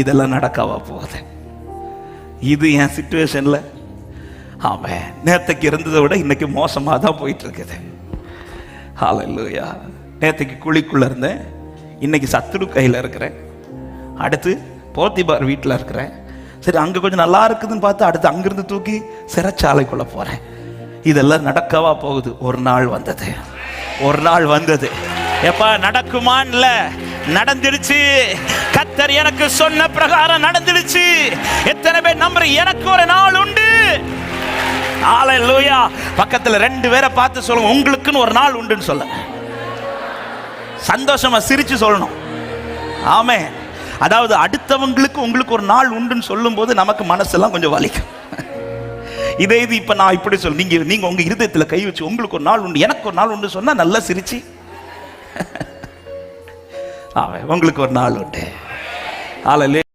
இதெல்லாம் நடக்கவா போகுது? இது என் சிச்சுவேஷன்ல ஆமாம் நேற்றுக்கு இருந்ததை விட இன்னைக்கு மோசமாக தான் போயிட்டு இருக்குது. ஹல்லேலூயா. நேற்றுக்கு குழிக்குள்ள இருந்தேன், இன்னைக்கு சத்துரு கையில் இருக்கிறேன், அடுத்து போத்திபார் வீட்டில் இருக்கிறேன். சரி, அங்கே கொஞ்சம் நல்லா இருக்குதுன்னு பார்த்து அடுத்து அங்கிருந்து தூக்கி சிறைச்சாலைக்குள்ள போகிறேன். இதெல்லாம் நடக்கவா போகுது? ஒரு நாள் வந்தது, ஒரு நாள் வந்தது. எப்பா நடக்குமான்ல நடந்துடுச்சு. கர்த்தர் எனக்கு சொன்ன பிரகாரம் நடந்துடுச்சு. எத்தனை பேர் நம்புற எனக்கு ஒரு நாள் உண்டு? ஹல்லேலூயா. பக்கத்துல 2 பேரை பார்த்து சொல்லுங்க, உங்களுக்குன்னு ஒரு நாள் உண்டுன்னு சொல்ல. சந்தோஷமா சிரிச்சு சொல்லணும். ஆமென். அதாவது அடுத்தவங்களுக்கு உங்களுக்கு ஒரு நாள் உண்டுன்னு சொல்லும் போது நமக்கு மனசெல்லாம் கொஞ்சம் வலிக்கும். இதே இது இப்ப நான் இப்படி சொல்ல, நீங்க உங்க இருதயத்துல கை வச்சு உங்களுக்கு ஒரு நாள் உண்டு, எனக்கு ஒரு நாள் உண்டு சொன்னா நல்லா சிரிச்சு உங்களுக்கு ஒரு நாள் உண்டு. ஹல்லேலூயா.